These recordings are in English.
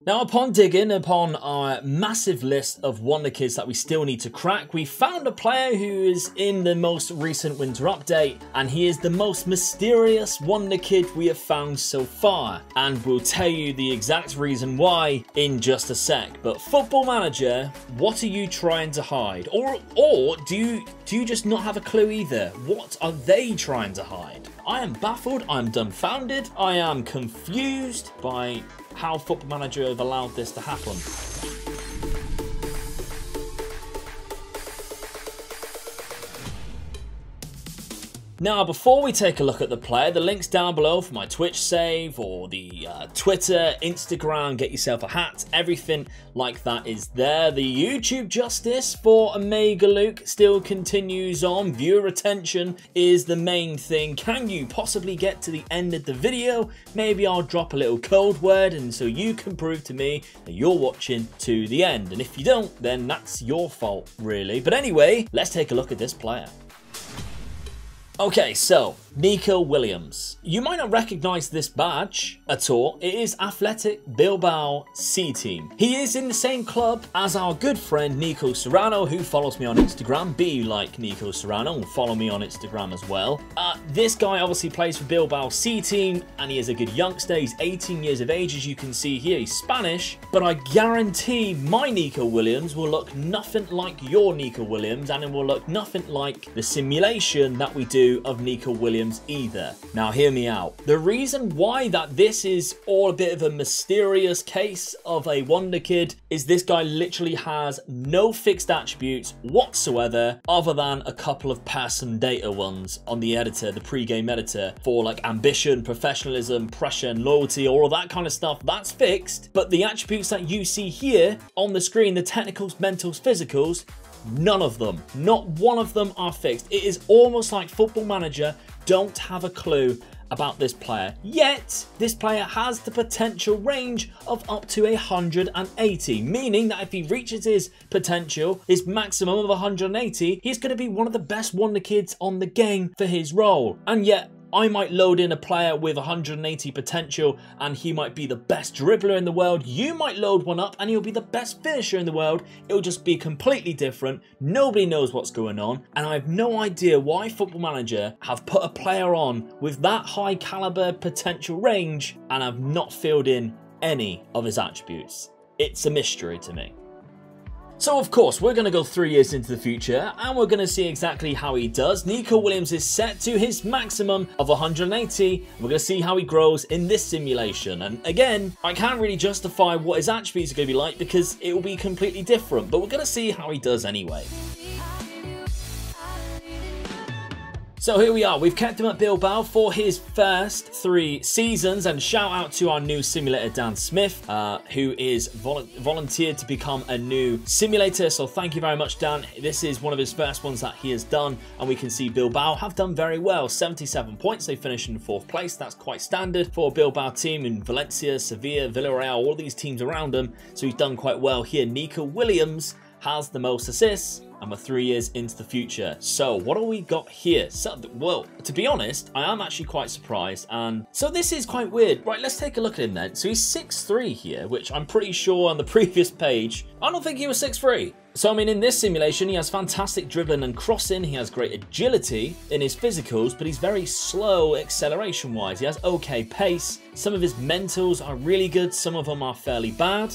Now, upon digging upon our massive list of Wonderkids that we still need to crack, we found a player who is in the most recent winter update, and he is the most mysterious Wonderkid we have found so far. And we'll tell you the exact reason why in just a sec. But Football Manager, what are you trying to hide? Or do you just not have a clue either? What are they trying to hide? I am baffled, I'm dumbfounded, I am confused by how Football Manager have allowed this to happen. Now, before we take a look at the player, the link's down below for my Twitch save or the Twitter, Instagram, get yourself a hat, everything like that is there. The YouTube justice for Omega Luke still continues on. Viewer retention is the main thing. Can you possibly get to the end of the video? Maybe I'll drop a little code word and so you can prove to me that you're watching to the end. And if you don't, then that's your fault, really. But anyway, let's take a look at this player. Okay, so Nico Williams. You might not recognize this badge at all. It is Athletic Bilbao C team. He is in the same club as our good friend Nico Serrano, who follows me on Instagram. Be like Nico Serrano and follow me on Instagram as well. This guy obviously plays for Bilbao C team and he is a good youngster. He's 18 years of age, as you can see here. He's Spanish, but I guarantee my Nico Williams will look nothing like your Nico Williams, and it will look nothing like the simulation that we do of Nico Williams either. Now hear me out. The reason why that this is all a bit of a mysterious case of a Wonderkid is this guy literally has no fixed attributes whatsoever other than a couple of person data ones on the editor, the pre-game editor, for like ambition, professionalism, pressure and loyalty, all of that kind of stuff. That's fixed, but the attributes that you see here on the screen, the technicals, mentals, physicals, none of them, not one of them are fixed. It is almost like Football Manager don't have a clue about this player. Yet, this player has the potential range of up to 180, meaning that if he reaches his potential, his maximum of 180, he's going to be one of the best Wonderkids on the game for his role. And yet, I might load in a player with 180 potential and he might be the best dribbler in the world. You might load one up and he'll be the best finisher in the world. It'll just be completely different. Nobody knows what's going on. And I have no idea why Football Manager have put a player on with that high caliber potential range and have not filled in any of his attributes. It's a mystery to me. So of course, we're going to go 3 years into the future and we're going to see exactly how he does. Nico Williams is set to his maximum of 180. We're going to see how he grows in this simulation. And again, I can't really justify what his attributes are going to be like because it will be completely different. But we're going to see how he does anyway. So here we are, we've kept him at Bilbao for his first 3 seasons, and shout out to our new simulator Dan Smith, who is volunteered to become a new simulator, so thank you very much Dan. This is one of his first ones that he has done, and we can see Bilbao have done very well. 77 points, they finished in 4th place, that's quite standard for a Bilbao team in Valencia, Sevilla, Villarreal, all these teams around him, so he's done quite well here. Nico Williams has the most assists, and we're 3 years into the future. So what do we got here? So, well, to be honest, I am actually quite surprised. And so this is quite weird. Right, let's take a look at him then. So he's 6'3" here, which I'm pretty sure on the previous page, I don't think he was 6'3". So, I mean, in this simulation, he has fantastic dribbling and crossing. He has great agility in his physicals, but he's very slow acceleration-wise. He has okay pace. Some of his mentals are really good. Some of them are fairly bad.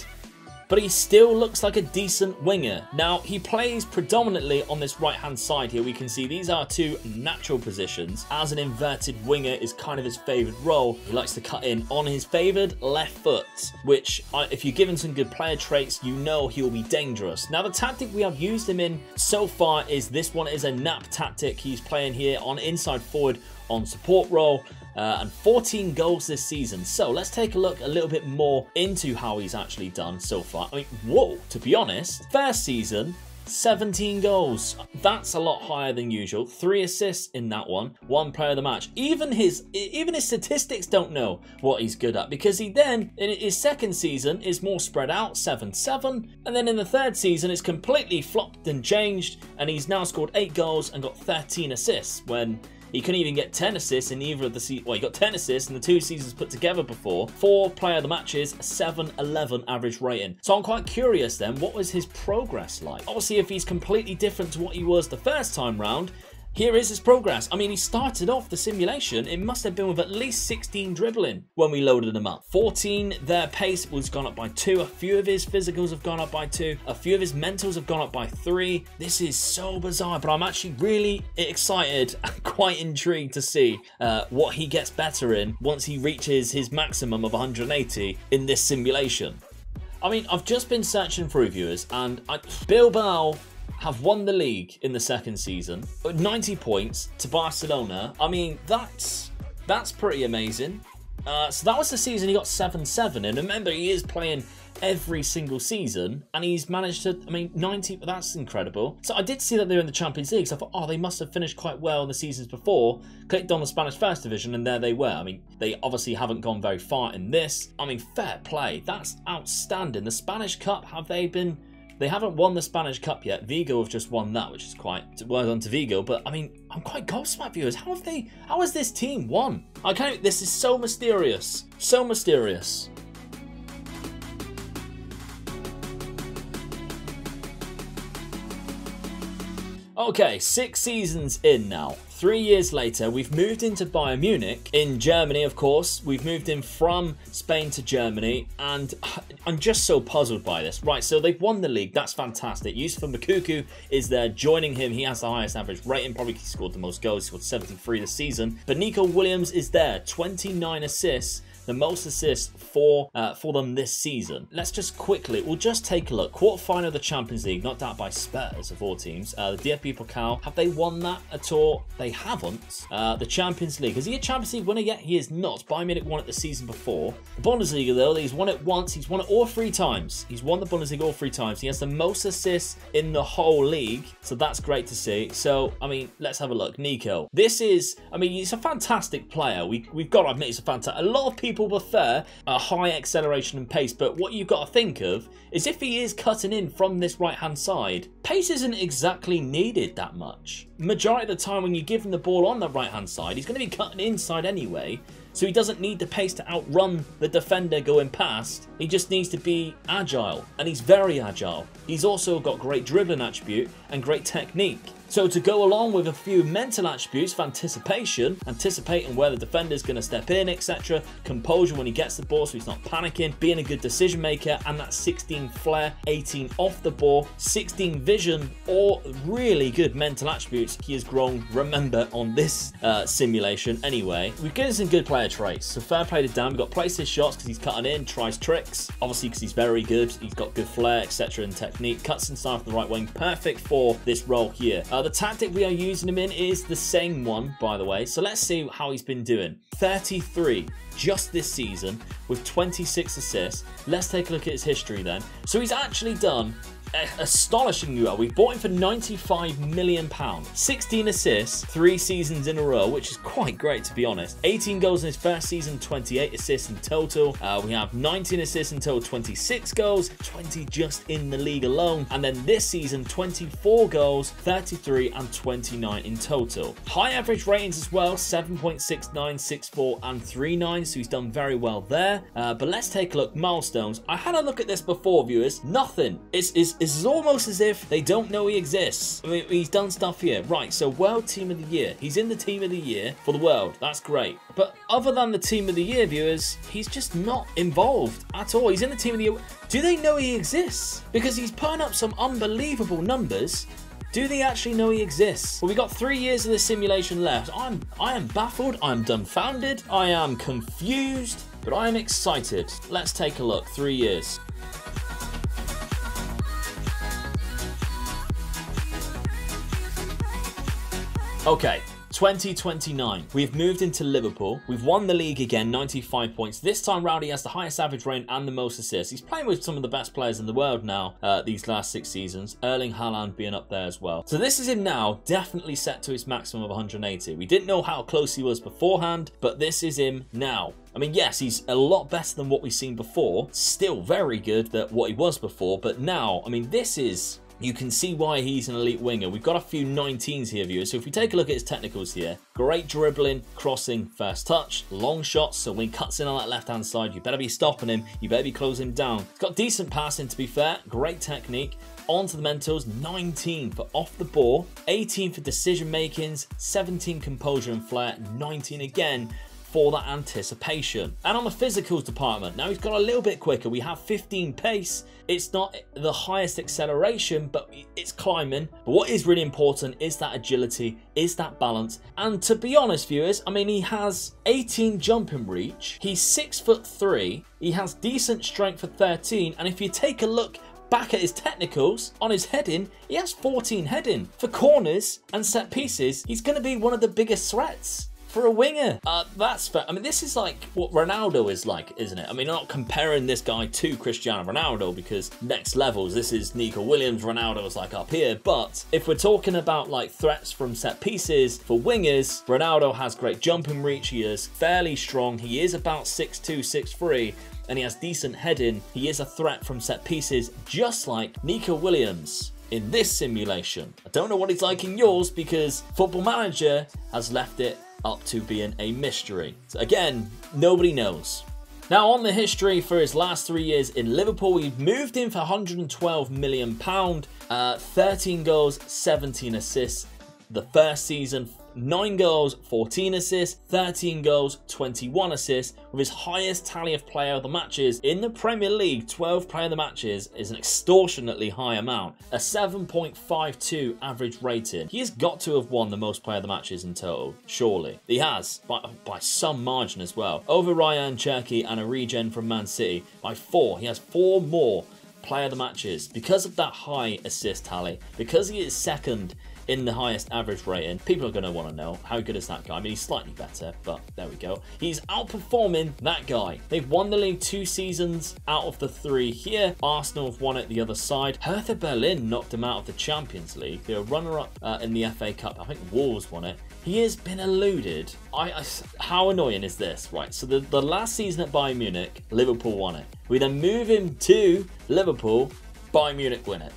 But he still looks like a decent winger. Now, he plays predominantly on this right-hand side here. We can see these are 2 natural positions, as an inverted winger is kind of his favoured role. He likes to cut in on his favoured left foot, which, if you give him some good player traits, you know he will be dangerous. Now, the tactic we have used him in so far is this one is a nap tactic. He's playing here on inside forward on support role. And 14 goals this season. So let's take a look a little bit more into how he's actually done so far. I mean, whoa, to be honest, first season, 17 goals. That's a lot higher than usual. 3 assists in that one. 1 player of the match. Even his statistics don't know what he's good at, because he then, in his second season, is more spread out, 7-7. And then in the third season, it's completely flopped and changed. And he's now scored 8 goals and got 13 assists when He couldn't even get 10 assists in either of the well, he got 10 assists in the 2 seasons put together before. 4 player of the matches, 7-11 average rating. So I'm quite curious then, what was his progress like? Obviously, if he's completely different to what he was the first time round, here is his progress. I mean, he started off the simulation, it must have been with at least 16 dribbling when we loaded him up. 14, their pace was gone up by 2. A few of his physicals have gone up by 2. A few of his mentals have gone up by 3. This is so bizarre, but I'm actually really excited and quite intrigued to see what he gets better in once he reaches his maximum of 180 in this simulation. I mean, I've just been searching for reviewers, and Bilbao have won the league in the 2nd season, 90 points to Barcelona. I mean, that's pretty amazing. So that was the season he got 7-7, and remember, he is playing every single season, and he's managed to, I mean, 90, that's incredible. So I did see that they're in the Champions League, so I thought, oh, they must have finished quite well in the seasons before. Clicked on the Spanish First Division, and there they were. I mean, they obviously haven't gone very far in this. I mean, fair play, that's outstanding. The Spanish Cup, they haven't won the Spanish Cup yet. Vigo have just won that, which is quite well done to Vigo. But I mean, I'm quite gobsmacked, viewers. How has this team won? This is so mysterious. So mysterious. Okay, 6 seasons in now. 3 years later, we've moved into Bayern Munich in Germany, of course. We've moved in from Spain to Germany, and I'm just so puzzled by this. Right, so they've won the league. That's fantastic. Yusufa Moukoko is there joining him. He has the highest average rating. Probably he scored the most goals. He scored 73 this season. But Nico Williams is there. 29 assists. The most assists for them this season. Let's just quickly, we'll just take a look. Quarterfinal of the Champions League, knocked out by Spurs of all teams. The DFB Pokal, have they won that at all? They haven't. The Champions League, is he a Champions League winner yet? He is not. Bayern Munich won it the season before. The Bundesliga though, he's won it once. He's won it all 3 times. He's won the Bundesliga all 3 times. He has the most assists in the whole league, so that's great to see. So, I mean, let's have a look. Nico. This is, I mean, he's a fantastic player. We've got to admit he's a fantastic. A lot of people prefer a high acceleration and pace, but what you've got to think of is if he is cutting in from this right hand side, pace isn't exactly needed that much. Majority of the time when you give him the ball on the right hand side, he's going to be cutting inside anyway, so he doesn't need the pace to outrun the defender going past. He just needs to be agile, and he's very agile. He's also got great dribbling attribute and great technique. So to go along with a few mental attributes for anticipation, anticipating where the defender's going to step in, etc. Composure when he gets the ball so he's not panicking, being a good decision maker, and that 16 flair, 18 off the ball, 16 vision, all really good mental attributes he has grown, remember, on this simulation anyway. We've given some good player traits, so fair play to Dan. We've got place his shots because he's cutting in, tries tricks, obviously because he's very good, he's got good flair, etc. and technique, cuts inside from the right wing, perfect for this role here. The tactic we are using him in is the same one, by the way. So let's see how he's been doing. 33 just this season with 26 assists. Let's take a look at his history then. So he's actually done astonishingly well. We bought him for £95 million. 16 assists, 3 seasons in a row, which is quite great to be honest. 18 goals in his first season, 28 assists in total. We have 19 assists in total, 26 goals, 20 just in the league alone. And then this season, 24 goals, 33 and 29 in total. High average ratings as well, 7.69, 64 and 39. So he's done very well there. But let's take a look. Milestones. I had a look at this before, viewers. Nothing. It's almost as if they don't know he exists. I mean, he's done stuff here. Right, so World Team of the Year. He's in the Team of the Year for the world. That's great. But other than the Team of the Year, viewers, he's just not involved at all. He's in the Team of the Year. Do they know he exists? Because he's putting up some unbelievable numbers. Do they actually know he exists? Well, we've got 3 years of this simulation left. I am baffled. I'm dumbfounded. I am confused. But I am excited. Let's take a look. 3 years. Okay, 2029. We've moved into Liverpool. We've won the league again, 95 points. This time round, he has the highest average rating and the most assists. He's playing with some of the best players in the world now, these last 6 seasons. Erling Haaland being up there as well. So this is him now, definitely set to his maximum of 180. We didn't know how close he was beforehand, but this is him now. I mean, yes, he's a lot better than what we've seen before. Still very good than what he was before, but now, I mean, this is you can see why he's an elite winger. We've got a few 19s here, viewers. So if we take a look at his technicals here, great dribbling, crossing, first touch, long shots. So when he cuts in on that left-hand side, you better be stopping him. You better be closing him down. He's got decent passing, to be fair. Great technique. On to the mentals, 19 for off the ball, 18 for decision makings, 17 composure and flair, 19 again for that anticipation. And on the physicals department, now he's got a little bit quicker. We have 15 pace. It's not the highest acceleration, but it's climbing. But what is really important is that agility, is that balance. And to be honest, viewers, I mean, he has 18 jumping reach. He's 6'3". He has decent strength for 13. And if you take a look back at his technicals, on his heading, he has 14 heading. For corners and set pieces, he's going to be one of the biggest threats for a winger. That's fair. I mean, this is like what Ronaldo is like, isn't it? I mean, I'm not comparing this guy to Cristiano Ronaldo because next levels, this is Nico Williams, Ronaldo is like up here. But if we're talking about like threats from set pieces for wingers, Ronaldo has great jumping reach. He is fairly strong. He is about 6'2", 6'3", and he has decent heading. He is a threat from set pieces, just like Nico Williams in this simulation. I don't know what it's like in yours because Football Manager has left it up to being a mystery. So again, nobody knows. Now on the history for his last 3 years in Liverpool, we've moved him for £112 million, 13 goals, 17 assists. The first season, 9 goals, 14 assists, 13 goals, 21 assists, with his highest tally of player of the matches in the Premier League. 12 player of the matches is an extortionately high amount, a 7.52 average rating. He has got to have won the most player of the matches in total, surely. He has, by some margin as well. Over Ryan Cherky and a regen from Man City by 4. He has 4 more player of the matches because of that high assist tally, because he is second in the highest average rating. People are going to want to know, how good is that guy? I mean, he's slightly better, but there we go. He's outperforming that guy. They've won the league 2 seasons out of the 3 here. Arsenal have won it the other side. Hertha Berlin knocked him out of the Champions League. They were runner-up in the FA Cup. I think Wolves won it. He has been eluded. How annoying is this? Right, so the last season at Bayern Munich, Liverpool won it. We then move him to Liverpool, Bayern Munich win it.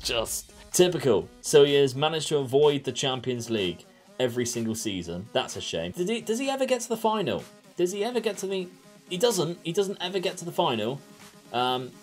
Just typical. So he has managed to avoid the Champions League every single season. That's a shame. Does he ever get to the final? Does he ever get to the... He doesn't ever get to the final.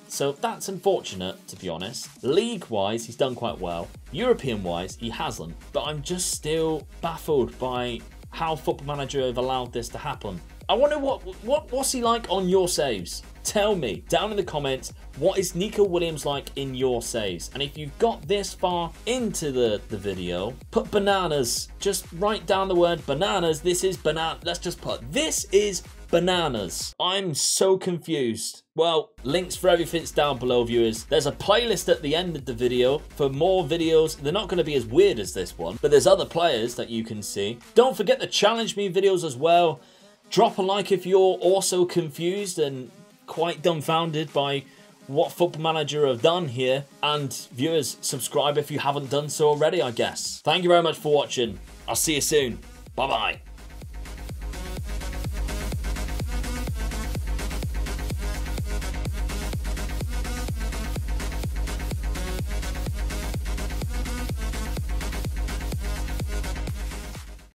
So that's unfortunate, to be honest. League-wise, he's done quite well. European-wise, he hasn't. But I'm just still baffled by how Football Manager have allowed this to happen. I wonder what's he like on your saves? Tell me down in the comments, what is Nico Williams like in your saves? And if you've got this far into the video, put bananas. Just write down the word bananas. This is banana. Let's just put, this is bananas. I'm so confused. Well, links for everything's down below, viewers. There's a playlist at the end of the video for more videos. They're not going to be as weird as this one, but there's other players that you can see. Don't forget the Challenge Me videos as well. Drop a like if you're also confused and quite dumbfounded by what Football Manager have done here. And viewers, subscribe if you haven't done so already, I guess. Thank you very much for watching. I'll see you soon. Bye-bye.